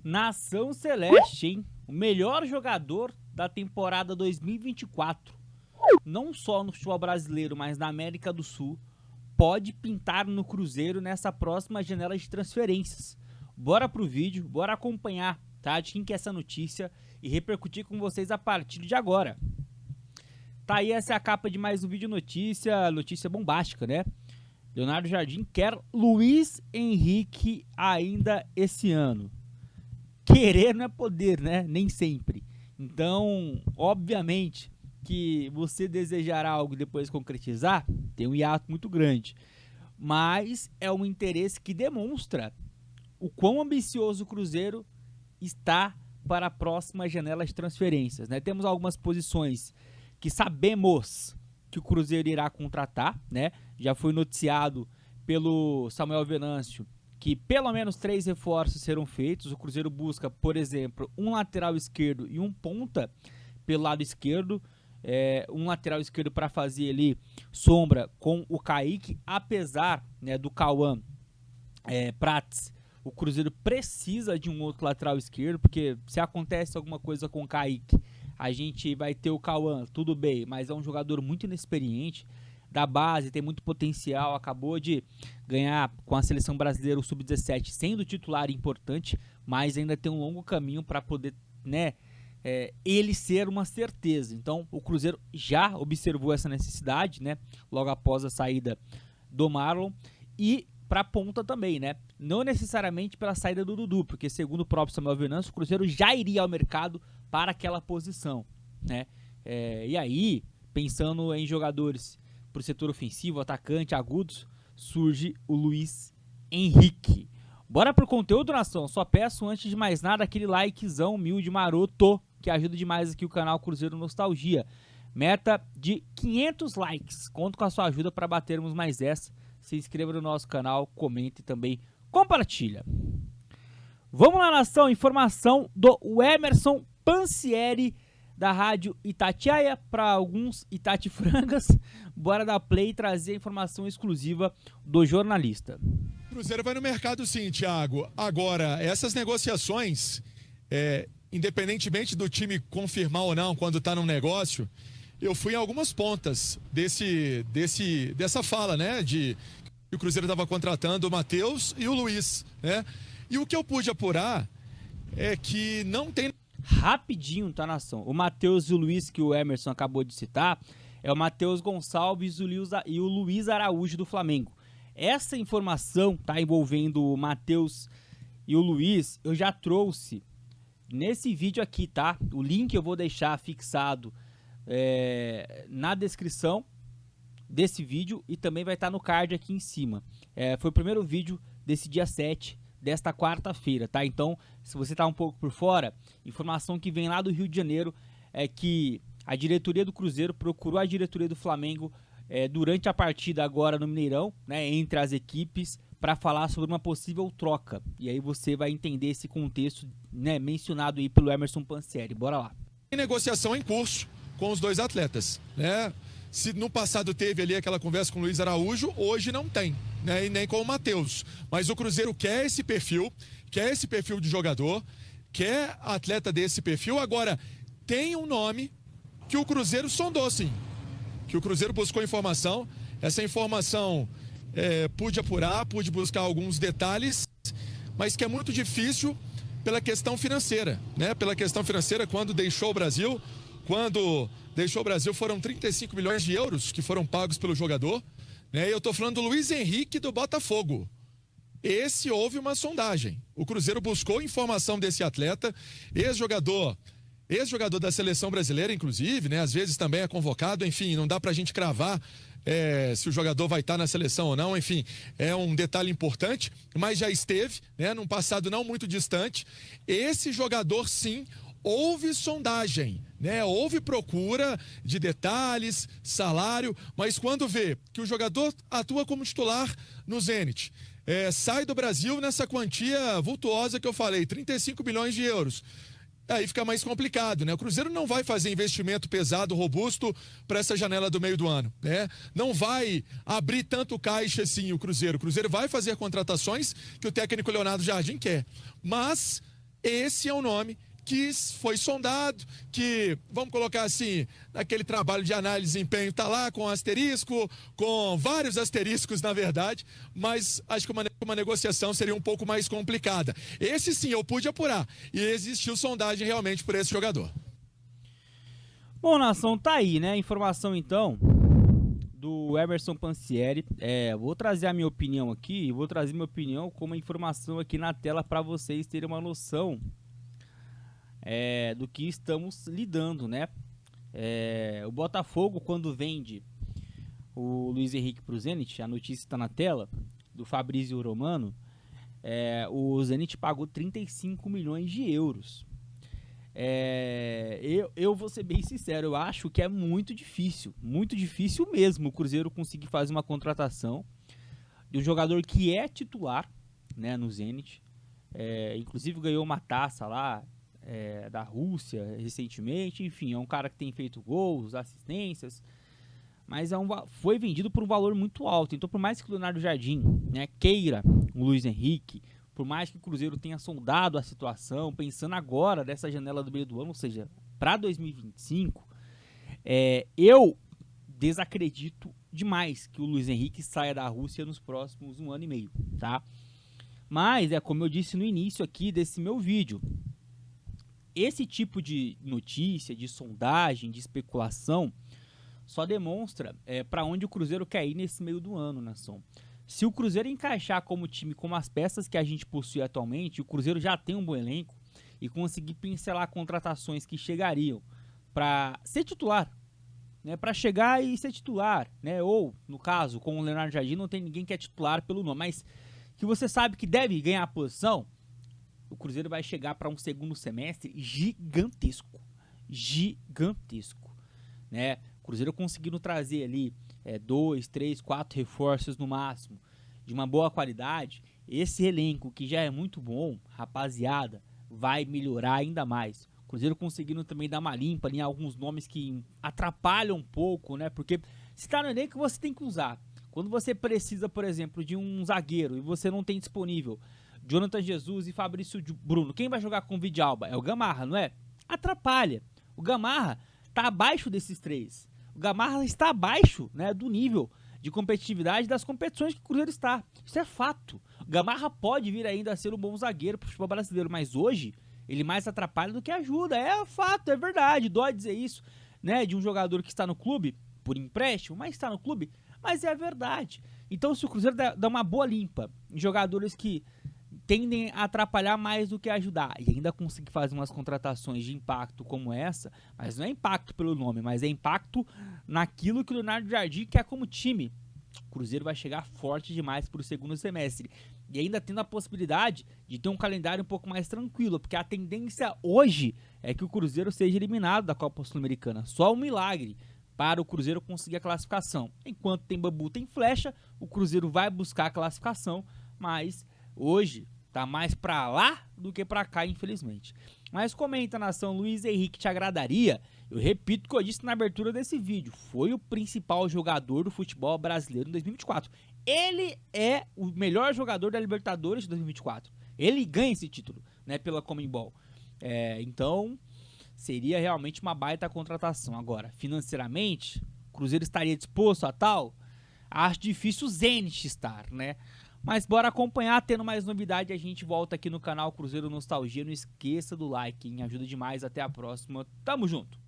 Nação Celeste, hein? O melhor jogador da temporada 2024, não só no futebol brasileiro, mas na América do Sul, pode pintar no Cruzeiro nessa próxima janela de transferências. Bora pro vídeo, bora acompanhar, tá? De quem que é essa notícia e repercutir com vocês a partir de agora. Tá aí, essa é a capa de mais um vídeo notícia bombástica, né? Leonardo Jardim quer Luiz Henrique ainda esse ano. Querer não é poder, né? Nem sempre. Então, obviamente, que você desejará algo e depois concretizar, tem um hiato muito grande. Mas é um interesse que demonstra o quão ambicioso o Cruzeiro está para a próxima janela de transferências, né? Temos algumas posições que sabemos que o Cruzeiro irá contratar, né? Já foi noticiado pelo Samuel Venâncio que pelo menos 3 reforços serão feitos. O Cruzeiro busca, por exemplo, um lateral esquerdo e um ponta pelo lado esquerdo. Um lateral esquerdo para fazer ali sombra com o Kaique, apesar, né, do Cauã Prats. O Cruzeiro precisa de um outro lateral esquerdo, porque se acontece alguma coisa com o Kaique, a gente vai ter o Cauã, tudo bem, mas é um jogador muito inexperiente, da base, tem muito potencial, acabou de ganhar com a seleção brasileira o Sub-17, sendo titular importante, mas ainda tem um longo caminho para poder, né, ele ser uma certeza. Então o Cruzeiro já observou essa necessidade, né, logo após a saída do Marlon, e para a ponta também, né, não necessariamente pela saída do Dudu, porque segundo o próprio Samuel Venâncio, o Cruzeiro já iria ao mercado para aquela posição, né, e aí, pensando em jogadores para o setor ofensivo, atacante, agudos, surge o Luiz Henrique. Bora pro conteúdo, nação. Só peço, antes de mais nada, aquele likezão humilde, maroto, que ajuda demais aqui o canal Cruzeiro Nostalgia. Meta de 500 likes. Conto com a sua ajuda para batermos mais essa. Se inscreva no nosso canal, comente e também compartilha. Vamos lá, nação. Informação do Emerson Pansieri, da rádio Itatiaia, para alguns Itatifrangas. Bora dar play e trazer a informação exclusiva do jornalista. O Cruzeiro vai no mercado sim, Thiago. Agora, essas negociações, independentemente do time confirmar ou não quando está num negócio, eu fui em algumas pontas dessa fala, né? De que o Cruzeiro estava contratando o Matheus e o Luiz, né? E o que eu pude apurar é que não tem... Rapidinho, tá, nação? O Matheus e o Luiz, que o Emerson acabou de citar, é o Matheus Gonçalves e o Luiz Araújo do Flamengo. Essa informação, tá, envolvendo o Matheus e o Luiz, eu já trouxe nesse vídeo aqui, tá? O link eu vou deixar fixado na descrição desse vídeo e também vai estar no card aqui em cima. Foi o primeiro vídeo desse dia 7 desta quarta-feira, tá? Então, se você tá um pouco por fora, informação que vem lá do Rio de Janeiro é que a diretoria do Cruzeiro procurou a diretoria do Flamengo durante a partida agora no Mineirão, né, entre as equipes, para falar sobre uma possível troca. E aí você vai entender esse contexto, né, mencionado aí pelo Emerson Pansieri. Bora lá. Tem negociação em curso com os dois atletas, né? Se no passado teve ali aquela conversa com o Luiz Araújo, hoje não tem, né? E nem com o Matheus. Mas o Cruzeiro quer esse perfil de jogador, quer atleta desse perfil. Agora, tem um nome que o Cruzeiro sondou, sim. Que o Cruzeiro buscou informação. Essa informação pude apurar, pude buscar alguns detalhes, mas que é muito difícil pela questão financeira, né? Pela questão financeira, quando deixou o Brasil foram 35 milhões de euros que foram pagos pelo jogador, né? Eu tô falando do Luiz Henrique do Botafogo. Esse houve uma sondagem. O Cruzeiro buscou informação desse atleta, ex-jogador da seleção brasileira, inclusive, né? Às vezes também é convocado, enfim, não dá pra gente cravar se o jogador vai estar na seleção ou não, enfim, é um detalhe importante, mas já esteve, né? Num passado não muito distante. Esse jogador, sim, houve sondagem, né? Houve procura de detalhes, salário, mas quando vê que o jogador atua como titular no Zenit, sai do Brasil nessa quantia vultuosa que eu falei, 35 milhões de euros, aí fica mais complicado, né? O Cruzeiro não vai fazer investimento pesado, robusto para essa janela do meio do ano, né? Não vai abrir tanto caixa assim o Cruzeiro. O Cruzeiro vai fazer contratações que o técnico Leonardo Jardim quer, mas Esse é o nome que foi sondado, que, vamos colocar assim, naquele trabalho de análise de desempenho, está lá com asterisco, com vários asteriscos, na verdade, mas acho que uma negociação seria um pouco mais complicada. Esse sim eu pude apurar, e existiu sondagem realmente por esse jogador. Bom, nação, tá aí, né? Informação, então, do Emerson Pansieri. Vou trazer a minha opinião aqui, vou trazer minha opinião como informação aqui na tela para vocês terem uma noção do que estamos lidando, né? O Botafogo, quando vende o Luiz Henrique para o Zenit, a notícia está na tela, do Fabrício Romano, o Zenit pagou 35 milhões de euros. Eu vou ser bem sincero, eu acho que é muito difícil mesmo o Cruzeiro conseguir fazer uma contratação de um jogador que é titular, né, no Zenit, inclusive ganhou uma taça lá da Rússia recentemente, enfim, é um cara que tem feito gols, assistências, mas foi vendido por um valor muito alto. Então, por mais que o Leonardo Jardim, né, queira o Luiz Henrique, por mais que o Cruzeiro tenha sondado a situação, pensando agora dessa janela do meio do ano, ou seja, para 2025, eu desacredito demais que o Luiz Henrique saia da Rússia nos próximos 1 ano e meio, tá? Mas, como eu disse no início aqui desse meu vídeo, esse tipo de notícia, de sondagem, de especulação, só demonstra para onde o Cruzeiro quer ir nesse meio do ano, nação. Se o Cruzeiro encaixar como time com as peças que a gente possui atualmente, o Cruzeiro já tem um bom elenco e conseguir pincelar contratações que chegariam para ser titular, né, para chegar e ser titular, né, ou, no caso, com o Leonardo Jardim, não tem ninguém que é titular pelo nome, mas que você sabe que deve ganhar a posição, o Cruzeiro vai chegar para um segundo semestre gigantesco, né? O Cruzeiro conseguindo trazer ali 2, 3, 4 reforços no máximo, de uma boa qualidade, esse elenco que já é muito bom, rapaziada, vai melhorar ainda mais. O Cruzeiro conseguindo também dar uma limpa em alguns nomes que atrapalham um pouco, né? Porque se tá no elenco, você tem que usar. Quando você precisa, por exemplo, de um zagueiro e você não tem disponível Jonathan Jesus e Fabrício Bruno, quem vai jogar com o Vidalba? É o Gamarra, não é? Atrapalha. O Gamarra tá abaixo desses três. O Gamarra está abaixo, né, do nível de competitividade das competições que o Cruzeiro está. Isso é fato. O Gamarra pode vir ainda a ser um bom zagueiro para o futebol brasileiro, mas hoje ele mais atrapalha do que ajuda. É fato, é verdade. Dói dizer isso, né, de um jogador que está no clube por empréstimo, mas está no clube, mas é a verdade. Então, se o Cruzeiro dá uma boa limpa em jogadores que tendem a atrapalhar mais do que ajudar, e ainda conseguir fazer umas contratações de impacto como essa, mas não é impacto pelo nome, mas é impacto naquilo que o Leonardo Jardim quer como time, o Cruzeiro vai chegar forte demais para o segundo semestre, e ainda tendo a possibilidade de ter um calendário um pouco mais tranquilo, porque a tendência hoje é que o Cruzeiro seja eliminado da Copa Sul-Americana, só um milagre para o Cruzeiro conseguir a classificação. Enquanto tem bambu, tem flecha, o Cruzeiro vai buscar a classificação, mas hoje tá mais pra lá do que pra cá, infelizmente. Mas comenta, nação, Luiz Henrique te agradaria? Eu repito o que eu disse na abertura desse vídeo. Foi o principal jogador do futebol brasileiro em 2024. Ele é o melhor jogador da Libertadores de 2024. Ele ganha esse título, né, pela Conmebol. Então, seria realmente uma baita contratação. Agora, financeiramente, o Cruzeiro estaria disposto a tal? Acho difícil o Zenit estar, né? Mas bora acompanhar, tendo mais novidade, a gente volta aqui no canal Cruzeiro Nostalgia. Não esqueça do like, hein? Ajuda demais. Até a próxima. Tamo junto!